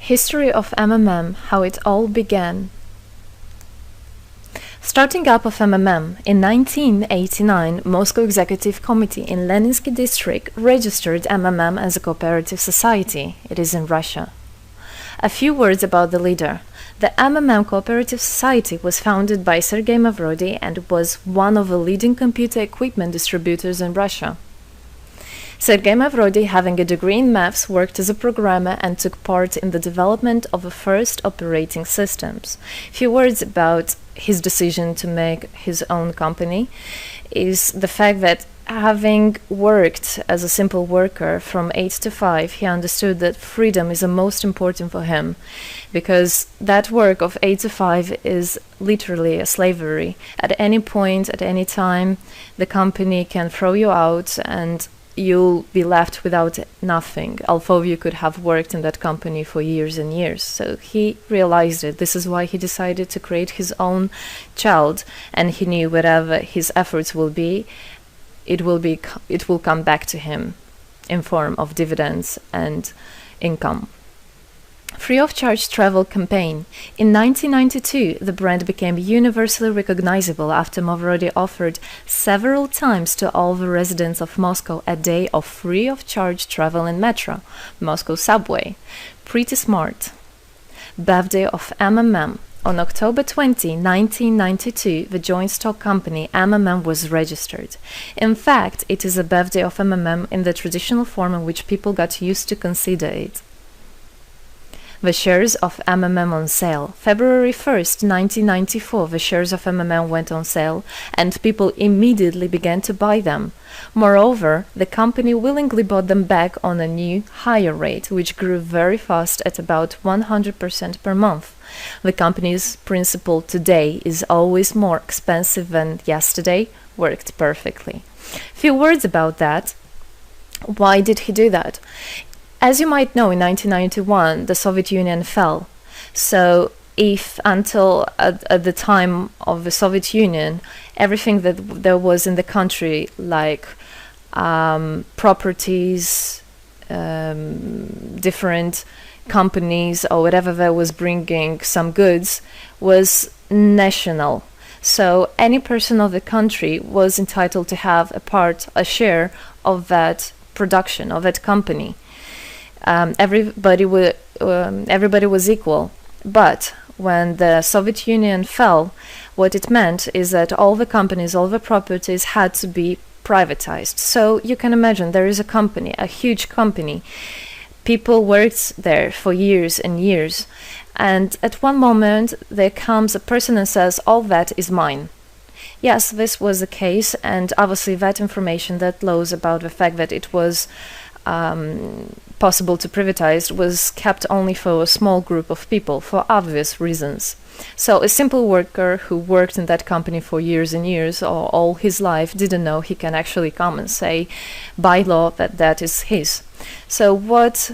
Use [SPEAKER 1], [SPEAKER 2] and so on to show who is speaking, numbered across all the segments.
[SPEAKER 1] History of MMM, how it all began. Starting up of MMM, in 1989, Moscow Executive Committee in Leninsky District registered MMM as a cooperative society. It is in Russia. A few words about the leader. The MMM Cooperative Society was founded by Sergei Mavrodi and was one of the leading computer equipment distributors in Russia. Sergei Mavrodi, having a degree in maths, worked as a programmer and took part in the development of the first operating systems. Few words about his decision to make his own company is the fact that having worked as a simple worker from 8 to 5, he understood that freedom is the most important for him, because that work of 8 to 5 is literally a slavery. At any point, at any time, the company can throw you out and you'll be left without nothing, although you could have worked in that company for years and years. So he realized it. This is why he decided to create his own child, and he knew whatever his efforts will be, it will come back to him in form of dividends and income. Free of charge travel campaign. In 1992, the brand became universally recognizable after Mavrodi offered several times to all the residents of Moscow a day of free of charge travel in metro, Moscow subway. Pretty smart. Birthday of MMM. On October 20, 1992, the joint stock company MMM was registered. In fact, it is a birthday of MMM in the traditional form in which people got used to consider it. The shares of MMM on sale. February 1st, 1994, the shares of MMM went on sale, and people immediately began to buy them. Moreover, the company willingly bought them back on a new, higher rate, which grew very fast at about 100% per month. The company's principle today is always more expensive than yesterday worked perfectly. Few words about that. Why did he do that? As you might know, in 1991, the Soviet Union fell. So if until at the time of the Soviet Union, everything that there was in the country, like properties, different companies or whatever that was bringing some goods, was national. So any person of the country was entitled to have a share of that production, of that company. Everybody was equal. But when the Soviet Union fell, what it meant is that all the companies, all the properties had to be privatized. So you can imagine there is a company, a huge company. People worked there for years and years. And at one moment, there comes a person and says, all that is mine. Yes, this was the case. And obviously that information, that laws about the fact that it was possible to privatize was kept only for a small group of people for obvious reasons. So a simple worker who worked in that company for years and years or all his life didn't know he can actually come and say by law that that is his. So what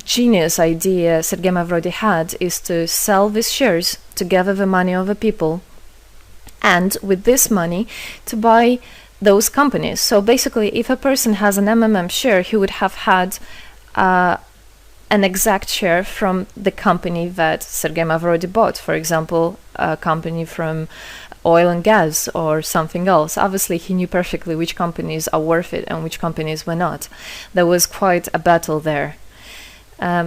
[SPEAKER 1] genius idea Sergei Mavrodi had is to sell these shares to gather the money of the people, and with this money to buy those companies. So basically, if a person has an MMM share, he would have had an exact share from the company that Sergei Mavrodi bought. For example, a company from oil and gas or something else. Obviously, he knew perfectly which companies are worth it and which companies were not. There was quite a battle there.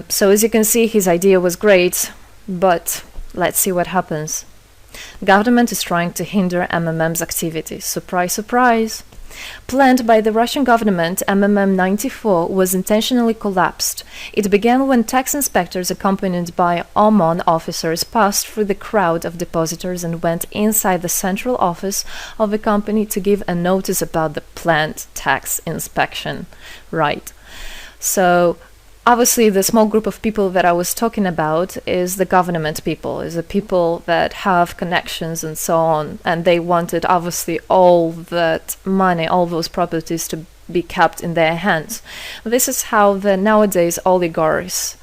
[SPEAKER 1] So as you can see, his idea was great, but let's see what happens. Government is trying to hinder MMM's activities. Surprise, surprise! Planned by the Russian government, MMM 94 was intentionally collapsed. It began when tax inspectors accompanied by OMON officers passed through the crowd of depositors and went inside the central office of the company to give a notice about the planned tax inspection. Right. So obviously, the small group of people that I was talking about is the government people, is the people that have connections and so on. And they wanted, obviously, all that money, all those properties to be kept in their hands. This is how the nowadays oligarchs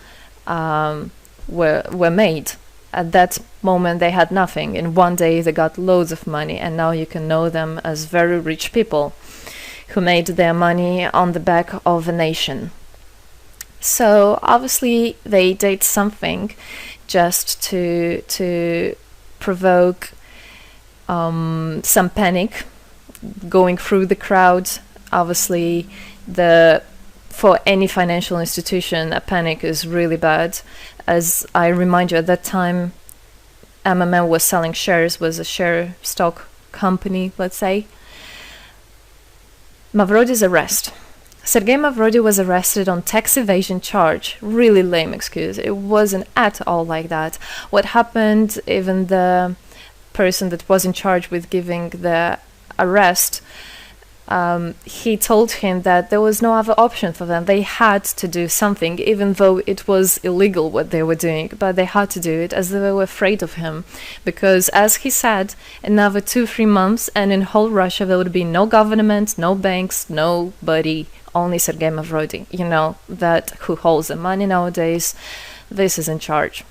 [SPEAKER 1] were made. At that moment, they had nothing. In one day, they got loads of money. And now you can know them as very rich people who made their money on the back of a nation. So obviously they did something just to provoke some panic going through the crowd. Obviously, for any financial institution, a panic is really bad. As I remind you, at that time, MMM was selling shares, was a share stock company, let's say. Mavrody's arrest. Sergei Mavrody was arrested on tax evasion charge. Really lame excuse. It wasn't at all like that. What happened, even the person that was in charge with giving the arrest, he told him that there was no other option for them. They had to do something, even though it was illegal what they were doing, but they had to do it as they were afraid of him. Because, as he said, another 2-3 months and in whole Russia there would be no government, no banks, nobody, only Sergei Mavrody, that who holds the money nowadays. This is in charge.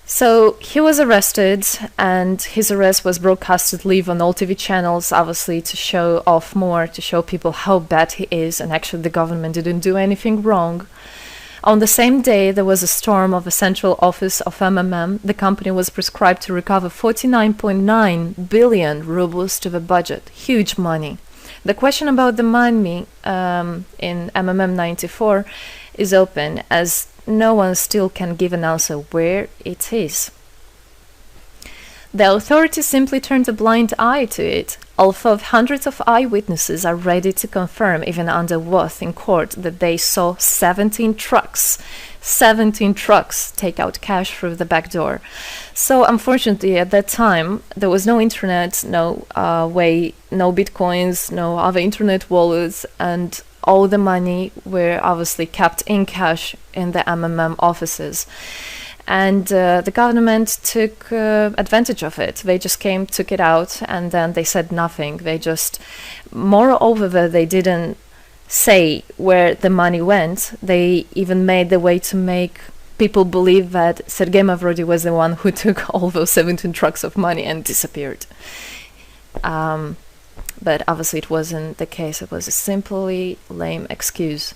[SPEAKER 1] So he was arrested, and his arrest was broadcasted live on all TV channels, obviously to show off more, to show people how bad he is, and actually the government didn't do anything wrong. On the same day, there was a storm of the central office of MMM. The company was prescribed to recover 49.9 billion rubles to the budget. Huge money. The question about the money in MMM 94 is open, as no one still can give an answer where it is. The authorities simply turned a blind eye to it, although hundreds of eyewitnesses are ready to confirm, even under oath in court, that they saw 17 trucks take out cash through the back door. So unfortunately, at that time, there was no internet, no bitcoins, no other internet wallets, and all the money were obviously kept in cash in the MMM offices. And the government took advantage of it. They just came, took it out, and then they said nothing. Moreover, they didn't say where the money went. They even made the way to make people believe that Sergei Mavrody was the one who took all those 17 trucks of money and disappeared. But obviously it wasn't the case. It was a simply lame excuse.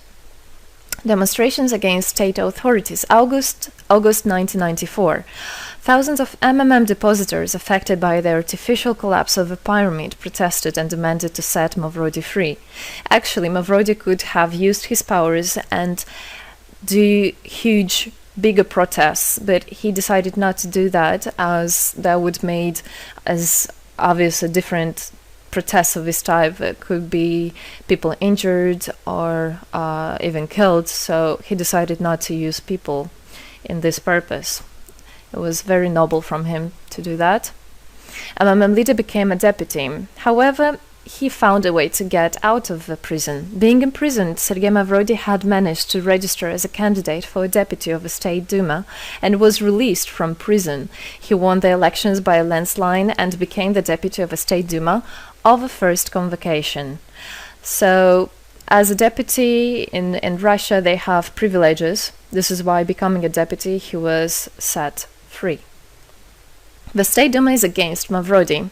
[SPEAKER 1] Demonstrations against state authorities. August 1994. Thousands of MMM depositors affected by the artificial collapse of the pyramid protested and demanded to set Mavrody free. Actually, Mavrody could have used his powers and do huge, bigger protests, but he decided not to do that, as that would made as obvious a different protests of this type. Could be people injured or even killed, so he decided not to use people in this purpose. It was very noble from him to do that. MMM leader became a deputy. However, he found a way to get out of the prison. Being imprisoned, Sergei Mavrody had managed to register as a candidate for a deputy of the State Duma and was released from prison. He won the elections by a landslide and became the deputy of the State Duma of the first convocation. So, as a deputy in Russia, they have privileges. This is why, becoming a deputy, he was set free. The State Duma is against Mavrody.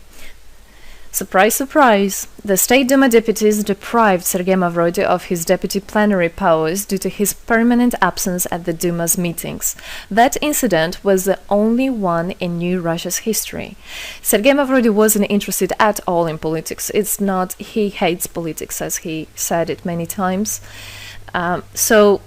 [SPEAKER 1] Surprise, surprise! The State Duma deputies deprived Sergei Mavrody of his deputy plenary powers due to his permanent absence at the Duma's meetings. That incident was the only one in New Russia's history. Sergei Mavrody wasn't interested at all in politics. It's not, he hates politics, as he said it many times. So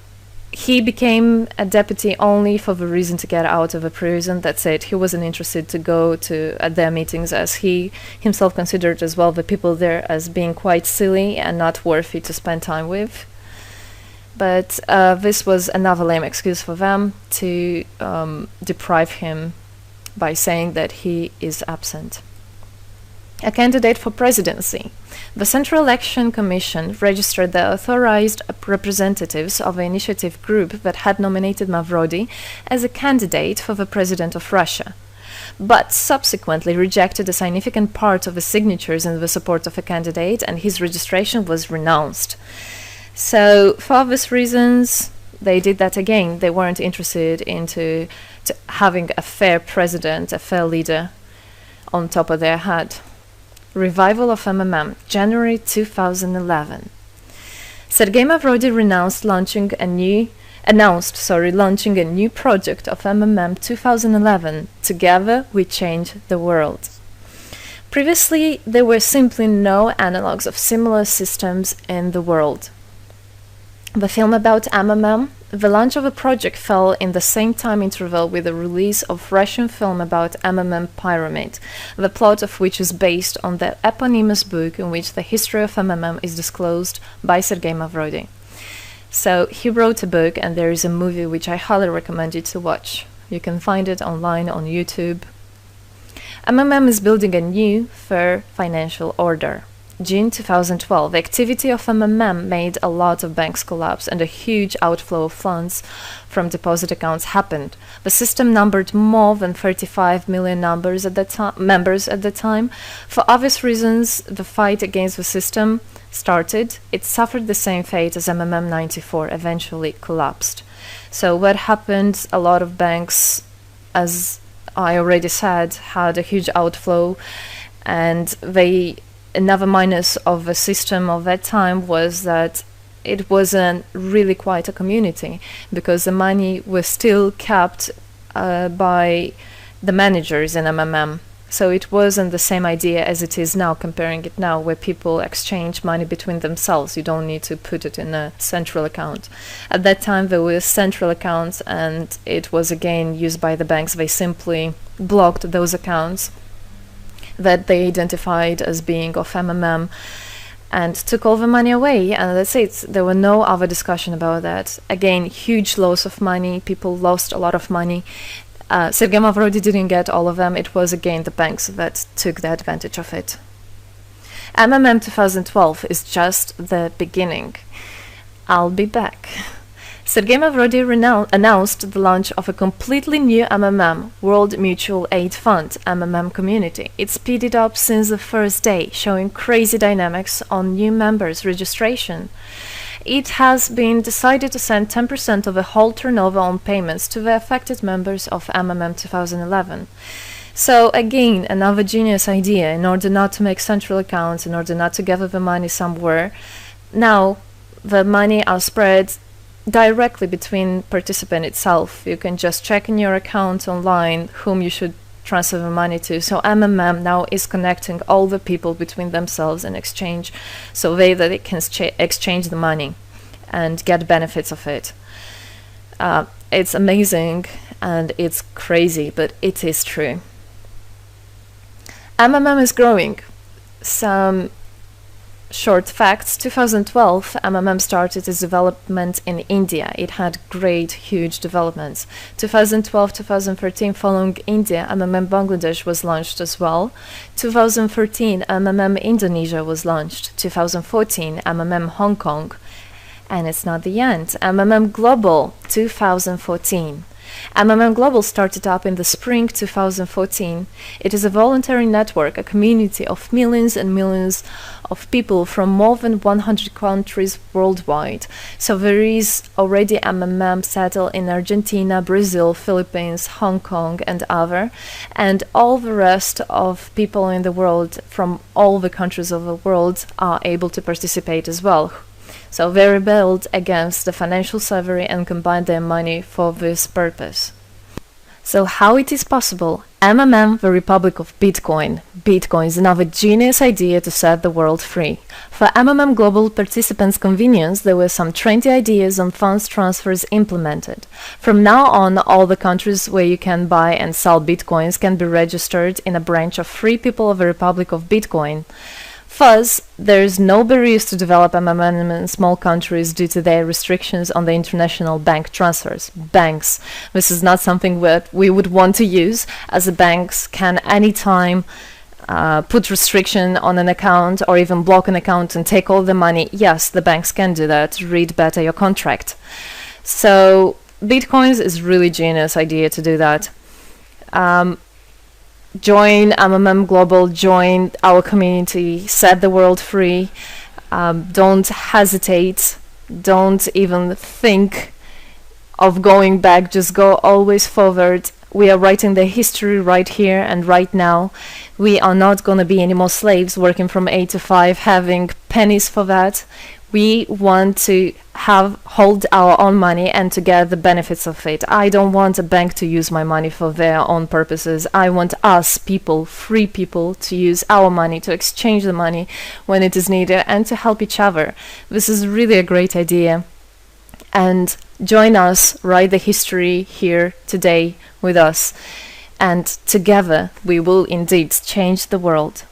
[SPEAKER 1] he became a deputy only for the reason to get out of a prison. That's it. He wasn't interested to go to their meetings, as he himself considered as well the people there as being quite silly and not worthy to spend time with. But this was another lame excuse for them to deprive him by saying that he is absent. A candidate for presidency. The Central Election Commission registered the authorized representatives of the initiative group that had nominated Mavrody as a candidate for the president of Russia, but subsequently rejected a significant part of the signatures in the support of a candidate, and his registration was renounced. So, for obvious reasons, they did that again. They weren't interested into having a fair president, a fair leader on top of their head. Revival of MMM, January 2011. Sergei Mavrody renounced launching a new launching a new project of MMM 2011, Together We Change the World. Previously, there were simply no analogues of similar systems in the world. The film about MMM, the launch of the project fell in the same time interval with the release of Russian film about MMM Pyramid, the plot of which is based on the eponymous book in which the history of MMM is disclosed by Sergei Mavrodi. So he wrote a book, and there is a movie which I highly recommend you to watch. You can find it online on YouTube. MMM is building a new, fair financial order. June 2012, the activity of MMM made a lot of banks collapse and a huge outflow of funds from deposit accounts happened. The system numbered more than 35 million members at the time. For obvious reasons, the fight against the system started. It suffered the same fate as MMM 94, eventually collapsed. So what happened? A lot of banks, as I already said, had a huge outflow, and another minus of the system of that time was that it wasn't really quite a community, because the money was still kept by the managers in MMM. So it wasn't the same idea as it is now, comparing it now, where people exchange money between themselves. You don't need to put it in a central account. At that time, there were central accounts, and it was again used by the banks. They simply blocked those accounts that they identified as being of MMM and took all the money away, and that's it. There were no other discussion about that. Again, huge loss of money. People lost a lot of money. Sergei Mavrodi didn't get all of them. It was again the banks that took the advantage of it. MMM 2012 is just the beginning. I'll be back. Sergei Mavrodi announced the launch of a completely new MMM, World Mutual Aid Fund, MMM community. It speeded up since the first day, showing crazy dynamics on new members' registration. It has been decided to send 10% of the whole turnover on payments to the affected members of MMM 2011. So again, another genius idea. In order not to make central accounts, in order not to gather the money somewhere, now the money are spread directly between participant itself. You can just check in your account online whom you should transfer the money to. So MMM now is connecting all the people between themselves and exchange, so that they can exchange the money and get benefits of it. It's amazing and it's crazy, but it is true. MMM is growing. Some short facts. 2012, MMM started its development in India. It had great, huge developments. 2012-2013, following India, MMM Bangladesh was launched as well. 2013, MMM Indonesia was launched. 2014, MMM Hong Kong. And it's not the end. MMM Global, 2014. MMM Global started up in the spring 2014. It is a voluntary network, a community of millions and millions of people from more than 100 countries worldwide. So there is already MMM settled in Argentina, Brazil, Philippines, Hong Kong, and other. And all the rest of people in the world from all the countries of the world are able to participate as well. So they rebelled against the financial slavery and combined their money for this purpose. So how it is possible? MMM, the Republic of Bitcoin. Bitcoin is another genius idea to set the world free. For MMM Global participants' convenience, there were some trendy ideas on funds transfers implemented. From now on, all the countries where you can buy and sell Bitcoins can be registered in a branch of Free People of the Republic of Bitcoin. Thus, there is no barriers to develop MMM in small countries due to their restrictions on the international bank transfers. Banks. This is not something that we would want to use, as the banks can anytime put restriction on an account or even block an account and take all the money. Yes, the banks can do that. Read better your contract. So, Bitcoins is really genius idea to do that. Join MMM Global, join our community, set the world free. Don't hesitate, don't even think of going back, just go always forward. We are writing the history right here and right now. We are not going to be any more slaves working from 8 to 5, having pennies for that. We want to hold our own money and to get the benefits of it. I don't want a bank to use my money for their own purposes. I want us people, free people, to use our money, to exchange the money when it is needed, and to help each other. This is really a great idea. And join us, write the history here today with us, and together we will indeed change the world.